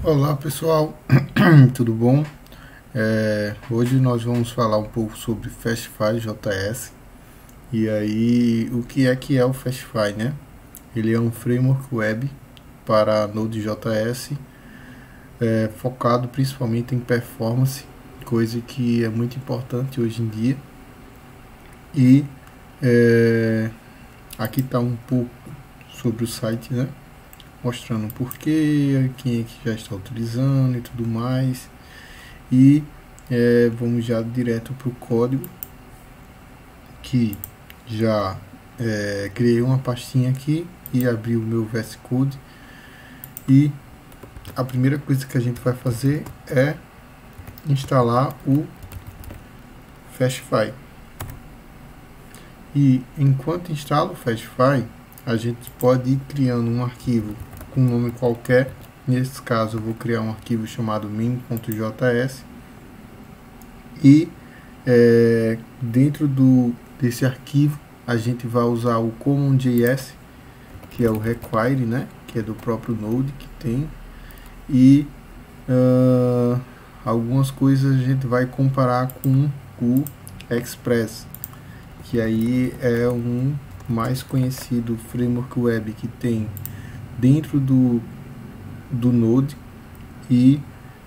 Olá pessoal, tudo bom? Hoje nós vamos falar um pouco sobre Fastify JS. E aí, o que é o Fastify, né? Ele é um framework web para Node.js, focado principalmente em performance, coisa que é muito importante hoje em dia. E aqui está um pouco sobre o site, né? Mostrando o porquê, quem é que já está utilizando e tudo mais. E vamos já direto para o código, que já criei uma pastinha aqui e abri o meu VS Code. E a primeira coisa que a gente vai fazer é instalar o Fastify. E enquanto instala o Fastify, a gente pode ir criando um arquivo com um nome qualquer. Nesse caso eu vou criar um arquivo chamado min.js e dentro desse arquivo a gente vai usar o common.js, que é o require, né, que é do próprio Node que tem, e algumas coisas a gente vai comparar com o Express, que aí é um mais conhecido framework web que tem dentro do Node. E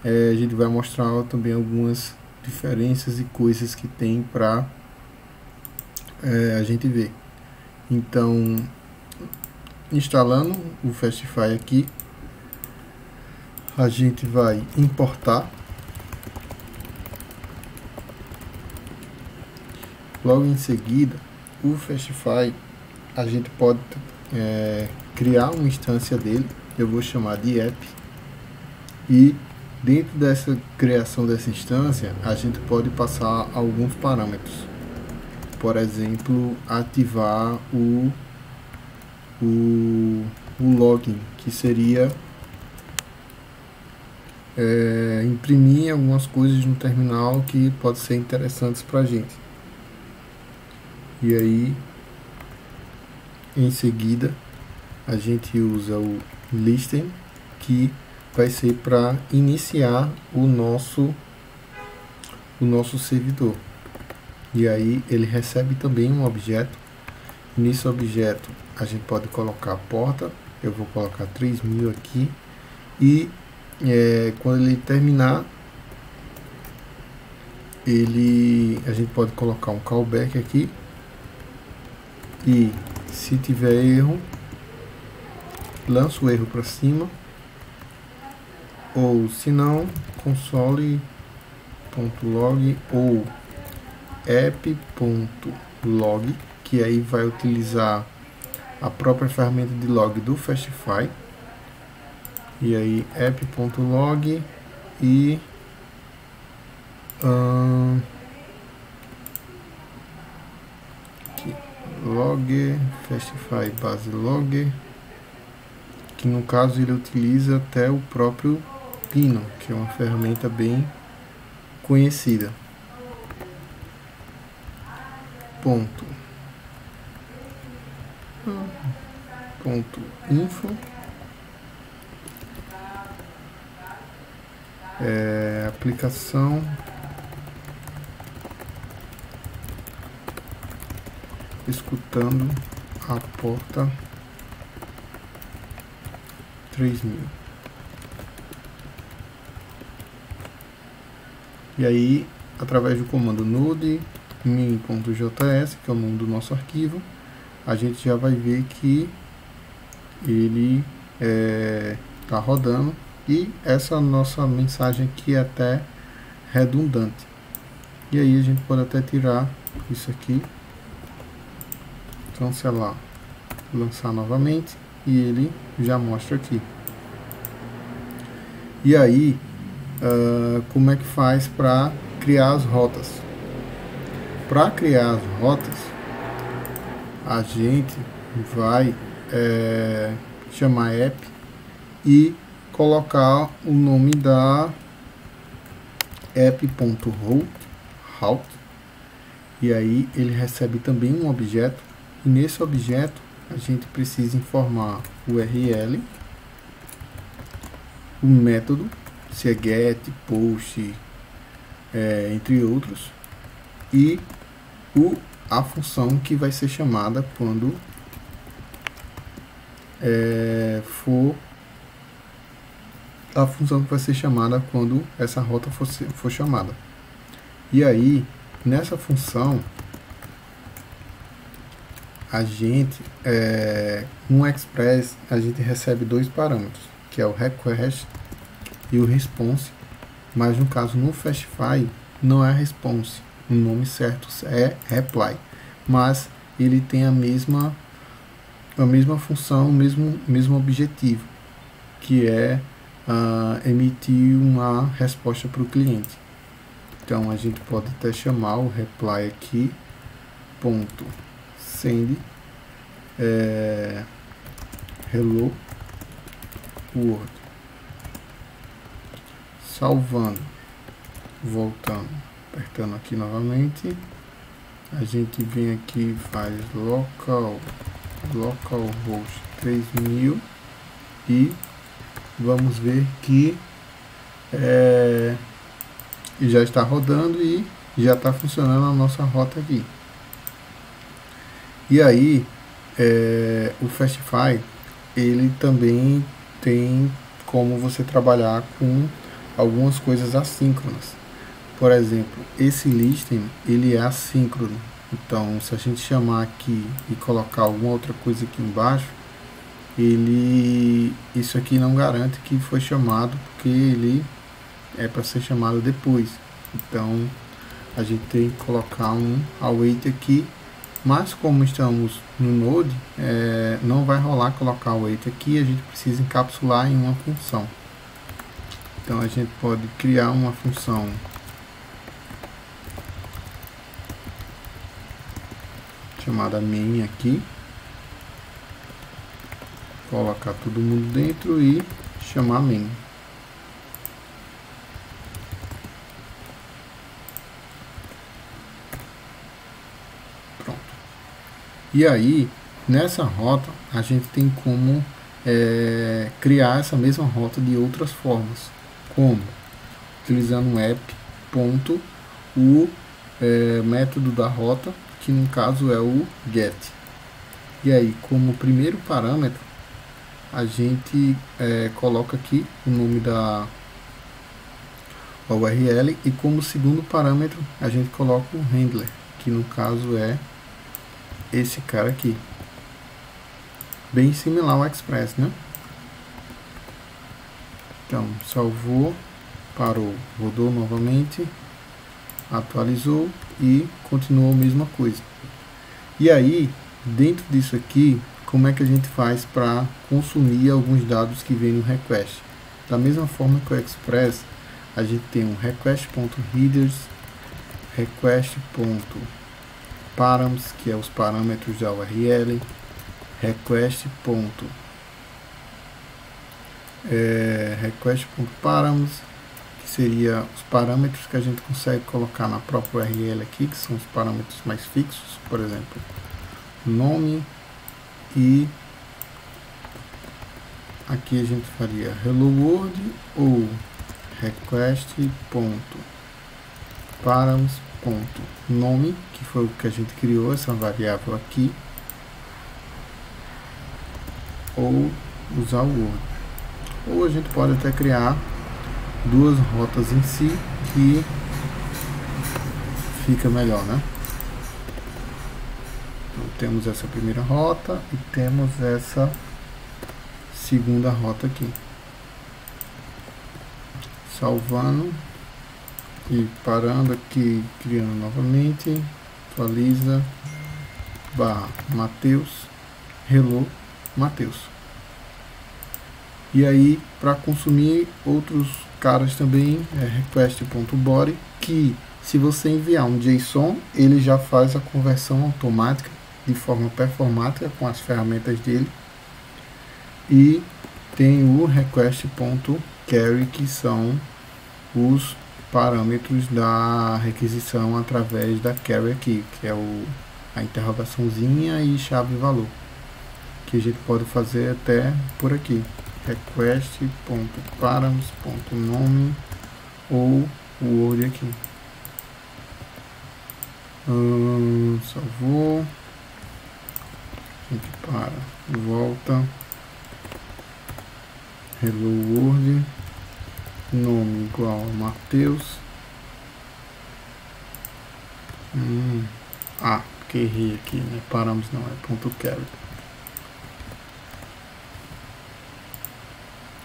a gente vai mostrar também algumas diferenças e coisas que tem para a gente ver. Então, instalando o Fastify aqui, a gente vai importar. Logo em seguida, o Fastify, a gente pode criar uma instância dele. Eu vou chamar de app. E dentro dessa criação dessa instância, a gente pode passar alguns parâmetros. Por exemplo, ativar o login, que seria imprimir algumas coisas no terminal que podem ser interessantes para a gente. E aí, em seguida, a gente usa o listen, que vai ser para iniciar o nosso servidor. E aí ele recebe também um objeto. Nesse objeto a gente pode colocar a porta. Eu vou colocar 3000 aqui. E quando ele terminar, a gente pode colocar um callback aqui. E se tiver erro, lança o erro para cima. Ou se não, console.log ou app.log, que aí vai utilizar a própria ferramenta de log do Fastify. E aí app.log e log Fastify base log, que no caso ele utiliza até o próprio Pino, que é uma ferramenta bem conhecida. Info aplicação escutando a porta 3000. E aí, através do comando node min.js, que é o nome do nosso arquivo, a gente já vai ver que ele está rodando. E essa nossa mensagem aqui é até redundante. E aí a gente pode até tirar isso aqui, cancelar, lançar novamente, e ele já mostra aqui. E aí, como é que faz para criar as rotas? Para criar as rotas, a gente vai chamar app e colocar o nome da app.route, e aí ele recebe também um objeto, e nesse objeto a gente precisa informar o URL o método, se é get, post, entre outros, e a função que vai ser chamada quando for a função que vai ser chamada quando essa rota for chamada. E aí, nessa função, a gente, no Express, a gente recebe dois parâmetros, que é o request e o response, mas no caso no Fastify não é response, o nome certo é reply, mas ele tem a mesma função, o mesmo objetivo, que é emitir uma resposta para o cliente. Então a gente pode até chamar o reply aqui, ponto send hello world, salvando, voltando, apertando aqui novamente, a gente vem aqui e faz localhost 3000 e vamos ver que já está rodando e já está funcionando a nossa rota aqui. E aí o Fastify ele também tem como você trabalhar com algumas coisas assíncronas. Por exemplo, esse listen ele é assíncrono. Então, se a gente chamar aqui e colocar alguma outra coisa aqui embaixo, isso aqui não garante que foi chamado, porque ele é para ser chamado depois. Então, a gente tem que colocar um await aqui, mas como estamos no Node, não vai rolar colocar await aqui, a gente precisa encapsular em uma função. Então, a gente pode criar uma função chamada main aqui, colocar todo mundo dentro e chamar main. Pronto. E aí, nessa rota, a gente tem como criar essa mesma rota de outras formas, como utilizando o app.o método da rota, que no caso é o get. E aí, como primeiro parâmetro, a gente coloca aqui o nome da URL, e como segundo parâmetro a gente coloca o handler, que no caso é esse cara aqui, bem similar ao Express, né? Então, salvou, parou, rodou novamente, atualizou e continuou a mesma coisa. E aí, dentro disso aqui, como é que a gente faz para consumir alguns dados que vêm no request? Da mesma forma que o Express, a gente tem um request.headers, request.params, que é os parâmetros da URL, request.params, que seria os parâmetros que a gente consegue colocar na própria URL aqui, que são os parâmetros mais fixos, por exemplo, nome, e aqui a gente faria hello world ou request.params.nome, que foi o que a gente criou, essa variável aqui, ou usar o word. Ou a gente pode até criar duas rotas em si, que fica melhor, né? Então, temos essa primeira rota e temos essa segunda rota aqui. Salvando e parando aqui, criando novamente, atualiza, Mateus, hello Mateus. E aí, para consumir outros caras também, request.body, que se você enviar um JSON, ele já faz a conversão automática de forma performática com as ferramentas dele. E tem o request.carry, que são os parâmetros da requisição através da carry aqui, que é a interrogaçãozinha e chave valor, que a gente pode fazer até por aqui, request.params.nome ou o Word aqui. Salvou. A gente para, volta. Hello World. Nome igual a Matheus. Porque errei aqui, né? Paramos não, é ponto .carry.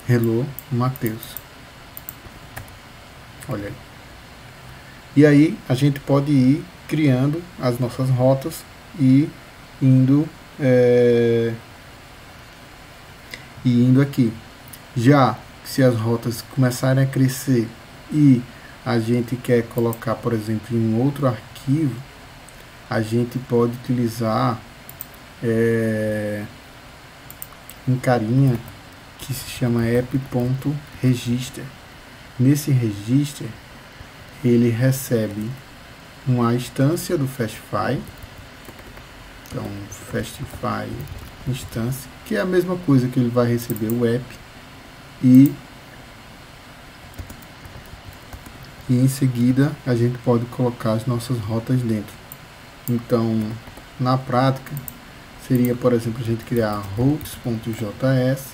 Hello Matheus. Olha aí. E aí a gente pode ir criando as nossas rotas e indo aqui. Já se as rotas começarem a crescer e a gente quer colocar, por exemplo, em um outro arquivo, a gente pode utilizar um carinha que se chama app.register. Nesse register, ele recebe uma instância do Fastify, então Fastify instância, que é a mesma coisa que ele vai receber o app, e em seguida a gente pode colocar as nossas rotas dentro. Então, na prática, seria, por exemplo, a gente criar routes.js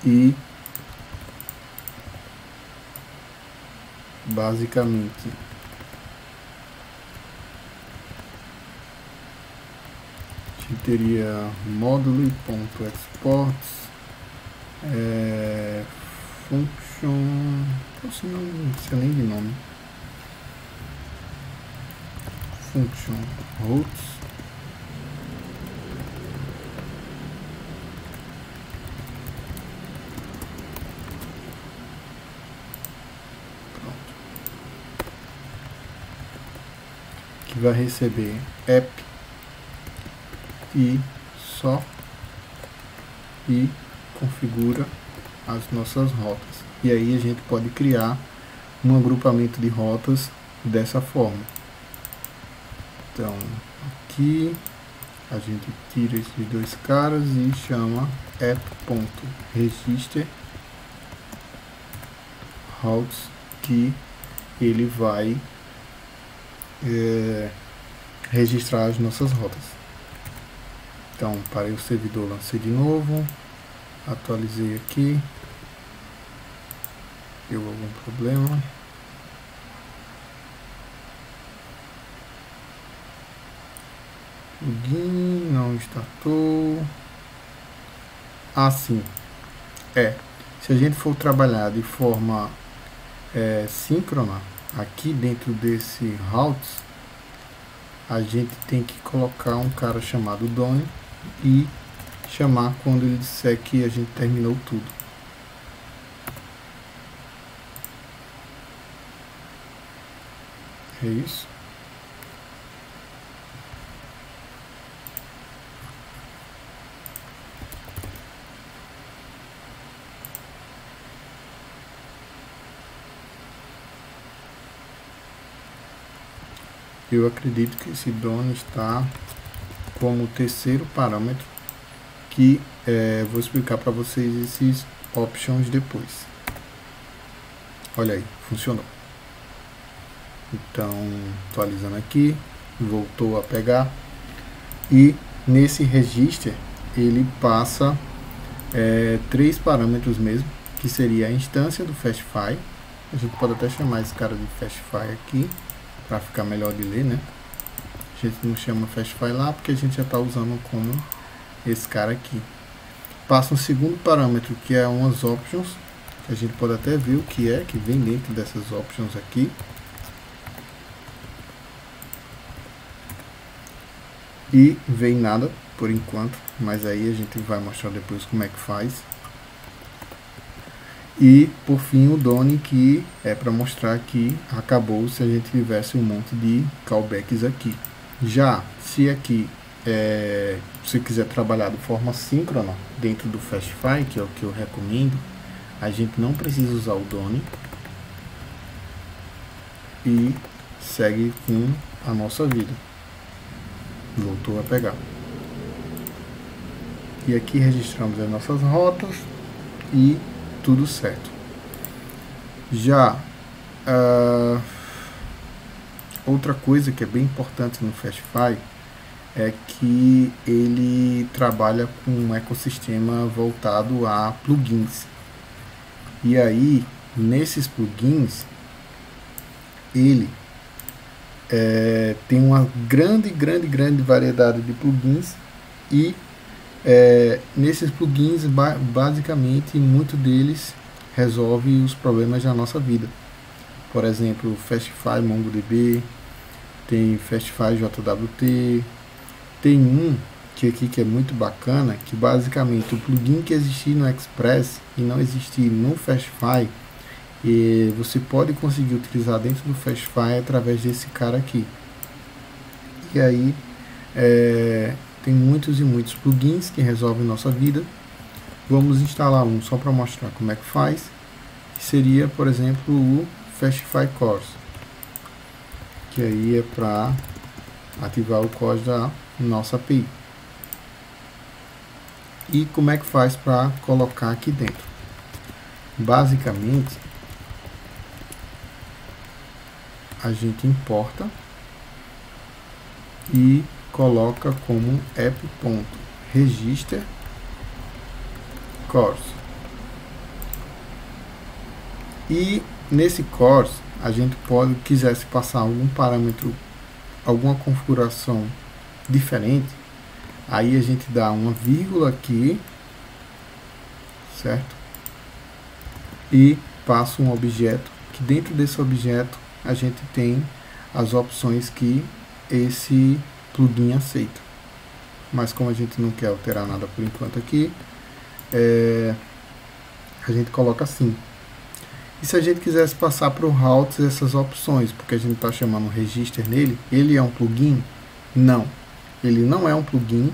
e basicamente a gente teria módulo.exports, function, não sei nem de nome, function routes, que vai receber app e só, e configura as nossas rotas. E aí a gente pode criar um agrupamento de rotas dessa forma. Então aqui a gente tira esses dois caras e chama app.register routes, que ele vai registrar as nossas rotas. Então, parei o servidor, lancei de novo, atualizei aqui, deu algum problema. Login, não startou. Assim, se a gente for trabalhar de forma síncrona, aqui dentro desse routes, a gente tem que colocar um cara chamado Done e chamar quando ele disser que a gente terminou tudo. É isso. Eu acredito que esse Done está como terceiro parâmetro, que vou explicar para vocês esses options depois. Olha aí, funcionou. Então, atualizando aqui, voltou a pegar, e nesse register ele passa 3 parâmetros mesmo, que seria a instância do Fastify. A gente pode até chamar esse cara de Fastify aqui, para ficar melhor de ler, né? A gente não chama Fastify lá, porque a gente já está usando como esse cara aqui. Passa um segundo parâmetro, que é umas options, que a gente pode até ver o que é, que vem dentro dessas options aqui. E vem nada, por enquanto, mas aí a gente vai mostrar depois como é que faz. E por fim o Done, que é para mostrar que acabou se a gente tivesse um monte de callbacks aqui. Já se aqui você quiser trabalhar de forma síncrona dentro do Fastify, que é o que eu recomendo, a gente não precisa usar o Done e segue com a nossa vida. Voltou a pegar. E aqui registramos as nossas rotas. e tudo certo. Já outra coisa que é bem importante no Fastify é que ele trabalha com um ecossistema voltado a plugins. E aí, nesses plugins, ele tem uma grande variedade de plugins e nesses plugins, basicamente, muito deles resolve os problemas da nossa vida. Por exemplo, Fastify MongoDB, tem Fastify JWT, tem um que aqui que é muito bacana, que basicamente o plugin que existir no Express e não existir no Fastify, você pode conseguir utilizar dentro do Fastify através desse cara aqui. E aí tem muitos e muitos plugins que resolvem nossa vida. Vamos instalar um só para mostrar como é que faz, que seria, por exemplo, o Fastify Cores, que aí é para ativar o cores da nossa API. E como é que faz para colocar aqui dentro? Basicamente, a gente importa e coloca como app.register cores. E nesse cores, a gente pode, quisesse passar algum parâmetro, alguma configuração diferente, aí a gente dá uma vírgula aqui, certo? E passa um objeto, que dentro desse objeto a gente tem as opções que esse plugin aceita. Mas como a gente não quer alterar nada por enquanto aqui, a gente coloca assim. E se a gente quisesse passar para o routes essas opções, porque a gente está chamando register nele, ele é um plugin? Não, ele não é um plugin,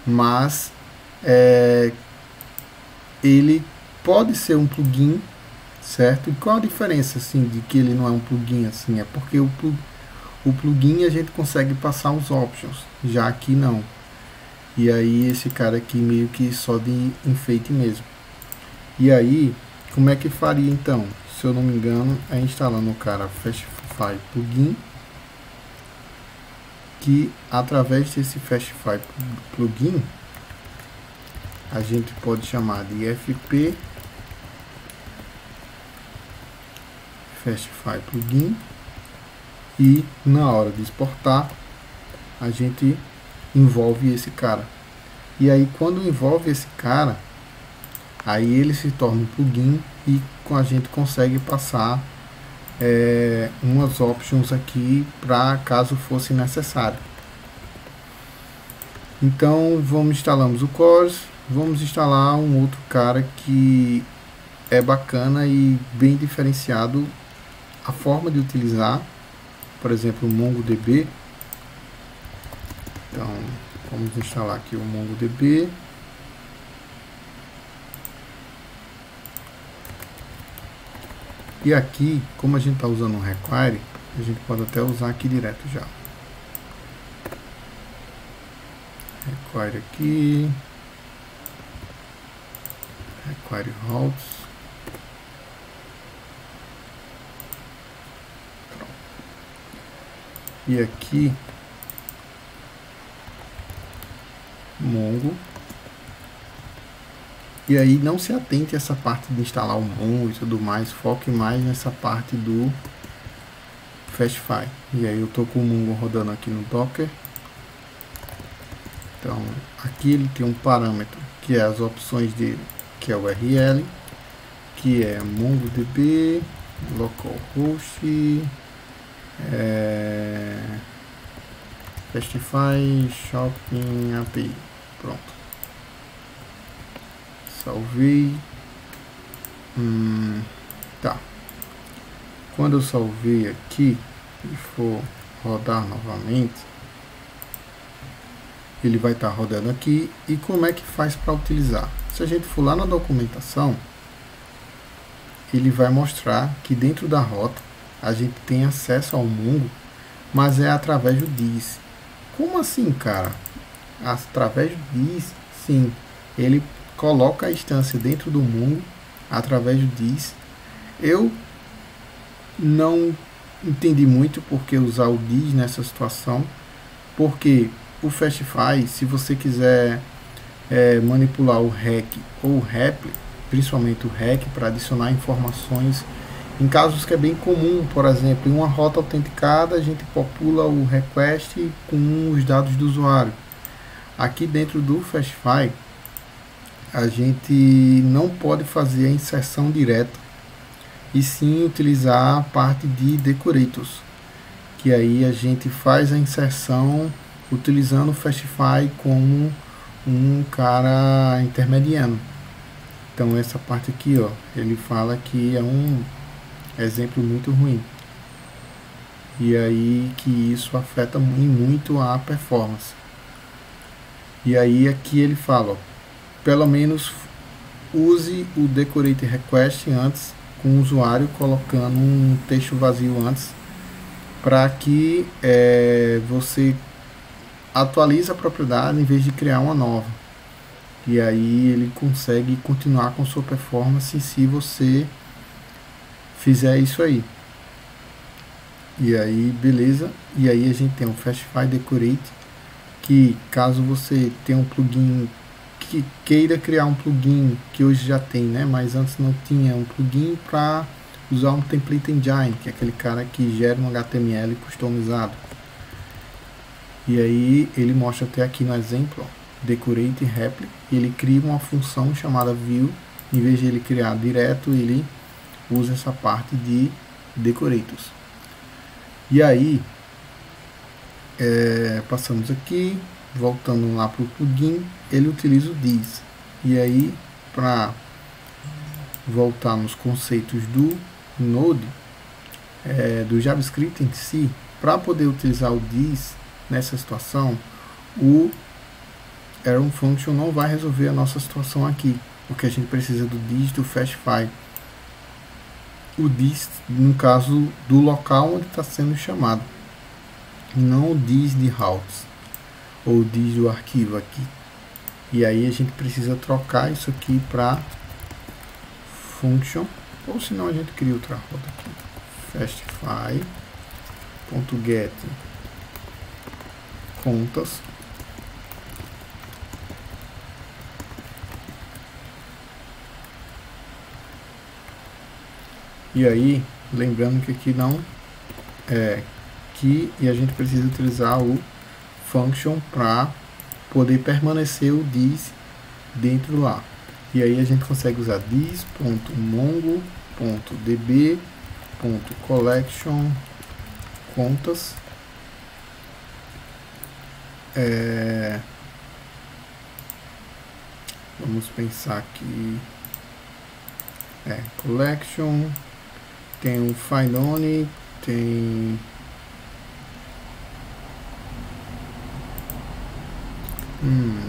mas ele pode ser um plugin, certo? E qual a diferença assim de que ele não é um plugin assim? É porque o plugin a gente consegue passar os options, já aqui não. E aí esse cara aqui meio que só de enfeite mesmo. E aí, como é que faria então? Se eu não me engano, é instalando o cara Fastify Plugin, que através desse Fastify Plugin a gente pode chamar de FP Fastify Plugin, e na hora de exportar a gente envolve esse cara. E aí quando envolve esse cara, aí ele se torna um plugin e a gente consegue passar umas options aqui para caso fosse necessário. Então instalamos o cores, vamos instalar um outro cara que é bacana e bem diferenciado a forma de utilizar, por exemplo, o MongoDB. Então vamos instalar aqui o MongoDB. E aqui, como a gente está usando um require, a gente pode até usar aqui direto já. Require aqui. Require routes. Pronto. E aqui, Mongo. E aí não se atente a essa parte de instalar o Mongo e tudo mais, foque mais nessa parte do Fastify. E aí eu tô com o Mongo rodando aqui no Docker. Então aqui ele tem um parâmetro que é as opções dele, que é o URL, que é MongoDB, localhost, Fastify Shopping API. Pronto. Salvei. Tá. Quando eu salvei aqui e for rodar novamente, ele vai estar rodando aqui. E como é que faz para utilizar? Se a gente for lá na documentação, ele vai mostrar que dentro da rota a gente tem acesso ao Mongo, mas é através do DIS. Como assim, cara? Através do DIS? Sim, ele coloca a instância dentro do Mongo através do this. Eu não entendi muito por que usar o this nessa situação, porque o Fastify, se você quiser manipular o rec ou o repl, principalmente o rec, para adicionar informações em casos que é bem comum, por exemplo, em uma rota autenticada a gente popula o request com os dados do usuário. Aqui dentro do Fastify a gente não pode fazer a inserção direta, e sim utilizar a parte de decorators, que aí a gente faz a inserção utilizando o Fastify como um cara intermediando. Então essa parte aqui, ó, ele fala que é um exemplo muito ruim, e aí que isso afeta muito a performance. E aí aqui ele fala, ó, pelo menos use o decorator request antes com o usuário, colocando um texto vazio antes, para que você atualize a propriedade em vez de criar uma nova. E aí ele consegue continuar com sua performance se você fizer isso aí. E aí beleza. E aí a gente tem o Fastify Decorate, que caso você tenha um plugin que queira criar um plugin, que hoje já tem, né, mas antes não tinha, um plugin para usar um template engine, que é aquele cara que gera um HTML customizado. E aí ele mostra até aqui no exemplo, ó, decorate repl, ele cria uma função chamada view, em vez de ele criar direto, ele usa essa parte de decorators. E aí passamos aqui, voltando lá para o plugin, ele utiliza o this. E aí, para voltar nos conceitos do Node, do JavaScript em si, para poder utilizar o this nessa situação, o Arrow Function não vai resolver a nossa situação aqui, porque a gente precisa do this do Fastify. O this, no caso do local onde está sendo chamado, não o this de routes, ou this do arquivo aqui. E aí a gente precisa trocar isso aqui para function, ou senão a gente cria outra rota aqui, fastify.get contas, e aí lembrando que aqui não é que, e a gente precisa utilizar o function para poder permanecer o this dentro lá. E aí a gente consegue usar this.mongo.db.collection contas, vamos pensar que collection tem o find only, tem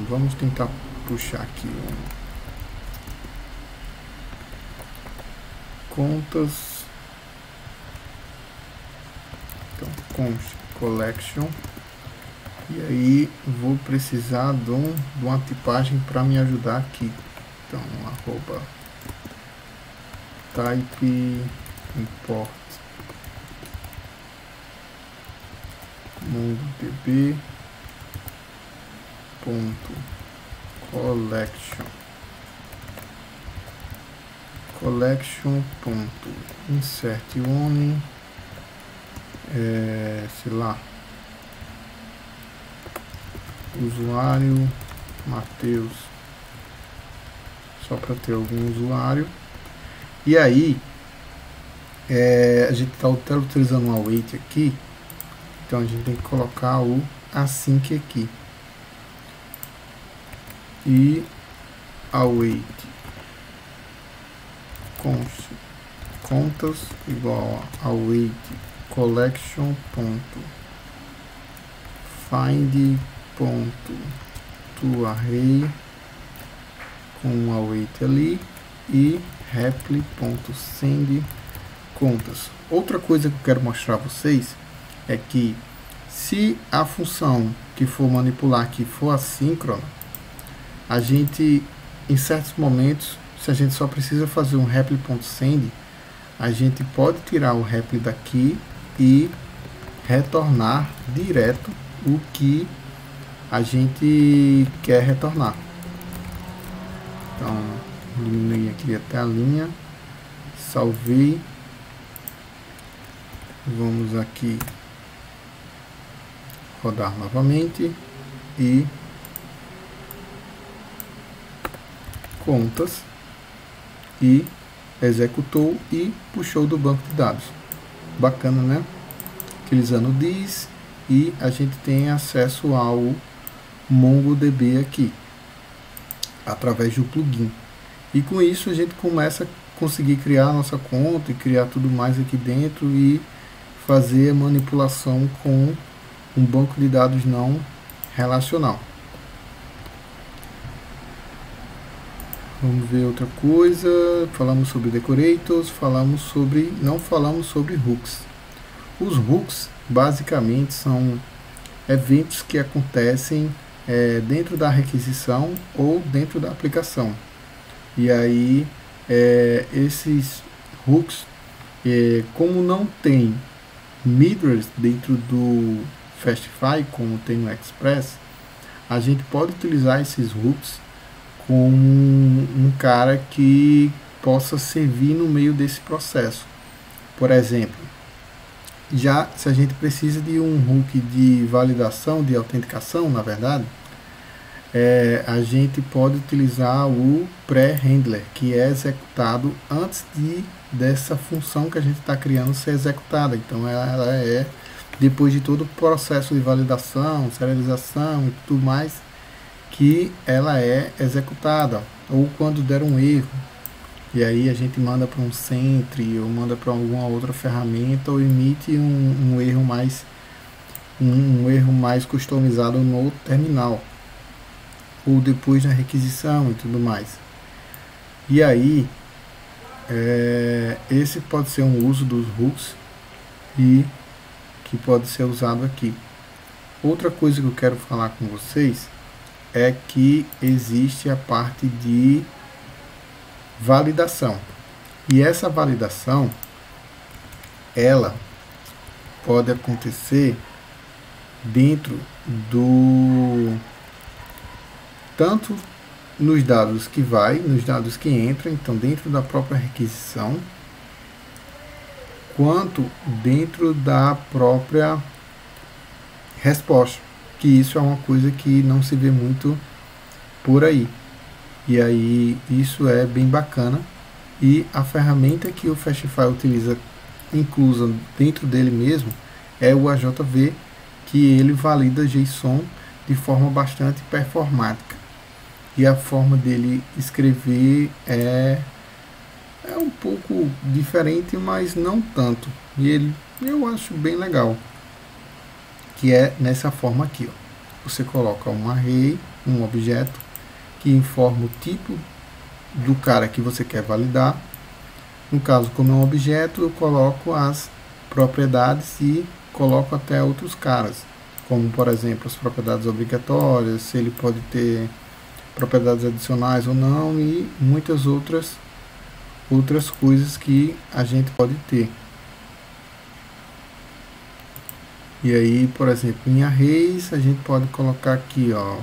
vamos tentar puxar aqui contas, então const collection, e aí vou precisar de uma tipagem para me ajudar aqui, então arroba type import mongodb collection.insert only, sei lá, usuário Matheus, só para ter algum usuário. E aí a gente está utilizando um await aqui, então a gente tem que colocar o async aqui, e await contas igual a await collection.find.toArray com um await ali, e repl.send contas. Outra coisa que eu quero mostrar a vocês é que se a função que for manipular aqui for assíncrona, a gente em certos momentos, se a gente só precisa fazer um repli.send, a gente pode tirar o repli daqui e retornar direto o que a gente quer retornar. Então, diminui aqui até a linha, salvei, vamos aqui rodar novamente e contas, e executou e puxou do banco de dados. Bacana, né? Utilizando o this, e a gente tem acesso ao MongoDB aqui através do plugin. E com isso a gente começa a conseguir criar a nossa conta e criar tudo mais aqui dentro e fazer a manipulação com um banco de dados não relacional. Vamos ver outra coisa. Falamos sobre decorators, não falamos sobre hooks. Os hooks basicamente são eventos que acontecem dentro da requisição ou dentro da aplicação. E aí esses hooks, como não tem mirrors dentro do Fastify, como tem no Express, a gente pode utilizar esses hooks com um cara que possa servir no meio desse processo. Por exemplo, já se a gente precisa de um hook de validação, de autenticação, na verdade, a gente pode utilizar o pré-handler, que é executado antes dessa função que a gente está criando ser executada. Então ela é depois de todo o processo de validação, serialização e tudo mais, que ela é executada, ou quando der um erro, e aí a gente manda para um Sentry, ou manda para alguma outra ferramenta, ou emite um erro mais customizado no terminal, ou depois da requisição e tudo mais. E aí esse pode ser um uso dos hooks e que pode ser usado aqui. Outra coisa que eu quero falar com vocês é que existe a parte de validação. E essa validação, ela pode acontecer dentro tanto nos dados nos dados que entram, então dentro da própria requisição, quanto dentro da própria resposta, que isso é uma coisa que não se vê muito por aí. E aí isso é bem bacana, e a ferramenta que o Fastify utiliza, inclusa dentro dele mesmo, é o AJV, que ele valida JSON de forma bastante performática. E a forma dele escrever é um pouco diferente, mas não tanto. E eu acho bem legal, que é nessa forma aqui, ó. Você coloca um array, um objeto que informa o tipo do cara que você quer validar. No caso, como é um objeto, eu coloco as propriedades e coloco até outros caras, como por exemplo as propriedades obrigatórias, se ele pode ter propriedades adicionais ou não, e muitas outras coisas que a gente pode ter. E aí, por exemplo, em arrays a gente pode colocar aqui, ó,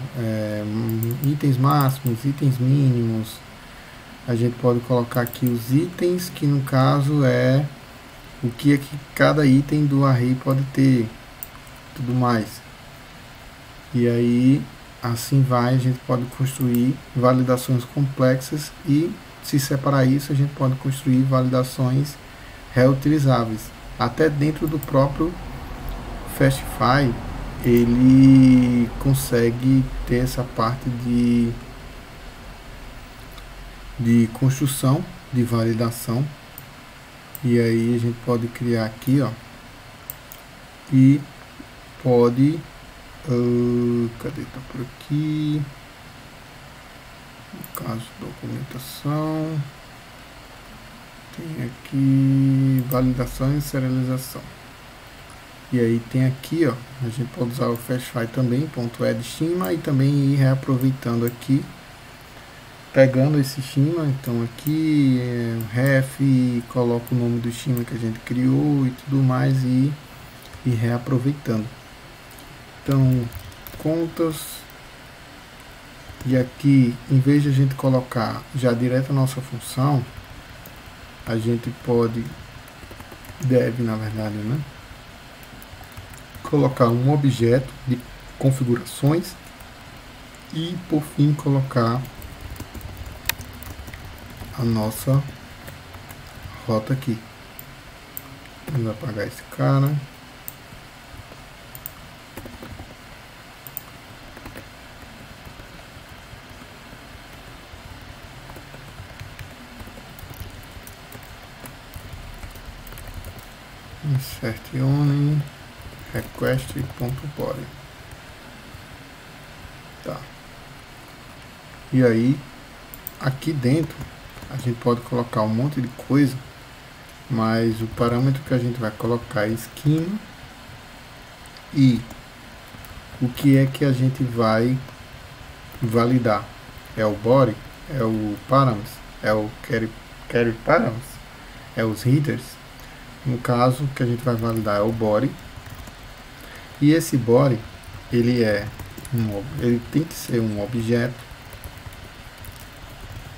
itens máximos, itens mínimos. A gente pode colocar aqui os itens, que no caso é o que cada item do array pode ter, tudo mais. E aí, assim vai, a gente pode construir validações complexas, e se separar isso, a gente pode construir validações reutilizáveis. Até dentro do próprio Fastify, ele consegue ter essa parte de construção, de validação. E aí a gente pode criar aqui, ó, e pode cadê? Tá por aqui, no caso documentação, tem aqui validação e serialização. E aí tem aqui, ó, a gente pode usar o Fastify também, .add estima, e também ir reaproveitando aqui pegando esse schema, então aqui o ref, coloca o nome do schema que a gente criou e tudo mais e reaproveitando. Então, contas, e aqui, em vez de a gente colocar já direto a nossa função, a gente deve, na verdade, né, colocar um objeto de configurações e, por fim, colocar a nossa rota aqui. Vamos apagar esse cara. Insert only request.body. Tá. E aí, aqui dentro, a gente pode colocar um monte de coisa, mas o parâmetro que a gente vai colocar é esquema. E o que é que a gente vai validar? É o body, é o params, é o carry params, é os headers. No caso, o que a gente vai validar é o body. E esse body, ele tem que ser um objeto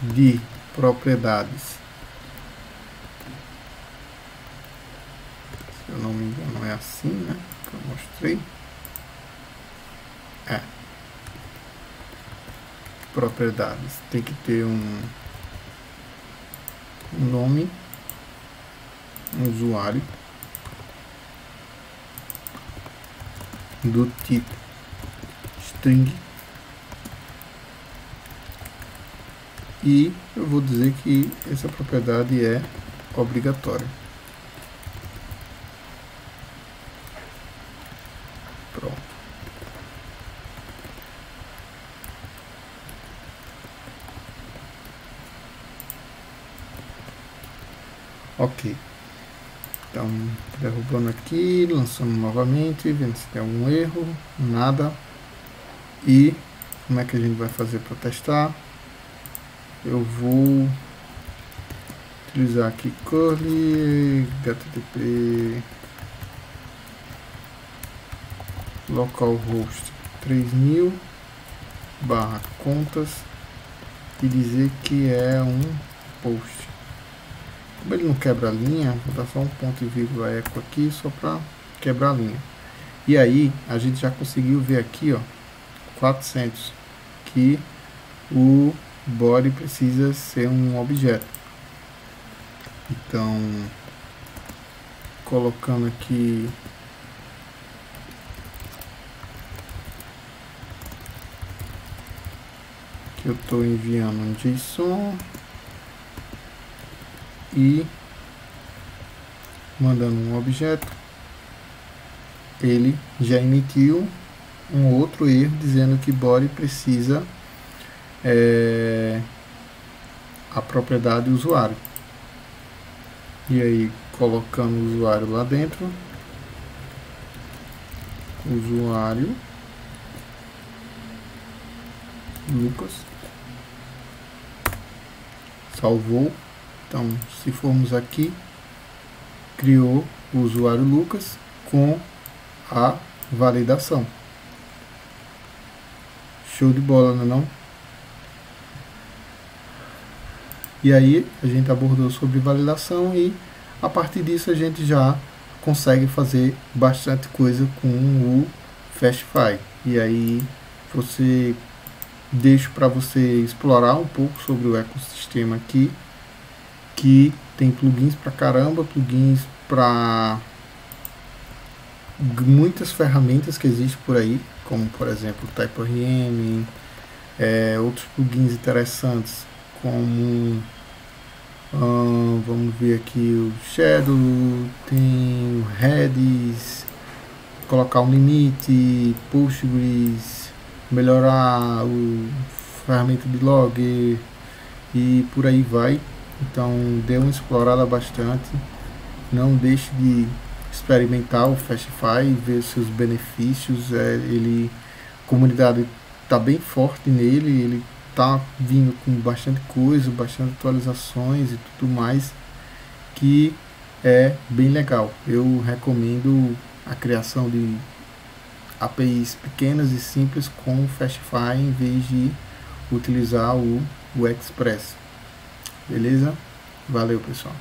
de propriedades, se eu não me engano é assim, né, que eu mostrei. Propriedades, tem que ter um nome, um usuário do tipo string, e eu vou dizer que essa propriedade é obrigatória. Pronto. Ok. Então, derrubando aqui, lançando novamente, vendo se tem algum erro, nada. E como é que a gente vai fazer para testar? Eu vou utilizar aqui curly http localhost 3000 /contas e dizer que é um post. Como ele não quebra a linha, vou dar só um ponto e vírgula eco aqui só para quebrar a linha. E aí a gente já conseguiu ver aqui, ó, 400, que o body precisa ser um objeto. Então, colocando aqui que eu estou enviando um JSON e mandando um objeto, ele já emitiu um outro erro dizendo que body precisa a propriedade usuário. E aí, colocando o usuário lá dentro, usuário Lucas, salvou. Então, se formos aqui, criou o usuário Lucas com a validação. Show de bola, não é não? E aí a gente abordou sobre validação e a partir disso a gente já consegue fazer bastante coisa com o Fastify. E aí deixo para você explorar um pouco sobre o ecossistema aqui, que tem plugins pra caramba, plugins para muitas ferramentas que existem por aí, como por exemplo o TypeRM, outros plugins interessantes como vamos ver aqui o Shadow, tem o Redis, colocar um limite, Postgres, melhorar o ferramenta de log e por aí vai. Então dê uma explorada bastante, não deixe de experimentar o Fastify, ver seus benefícios. A comunidade está bem forte nele, ele tá vindo com bastante coisa, bastante atualizações e tudo mais, que é bem legal. Eu recomendo a criação de APIs pequenas e simples com o Fastify em vez de utilizar o Express. Beleza? Valeu, pessoal.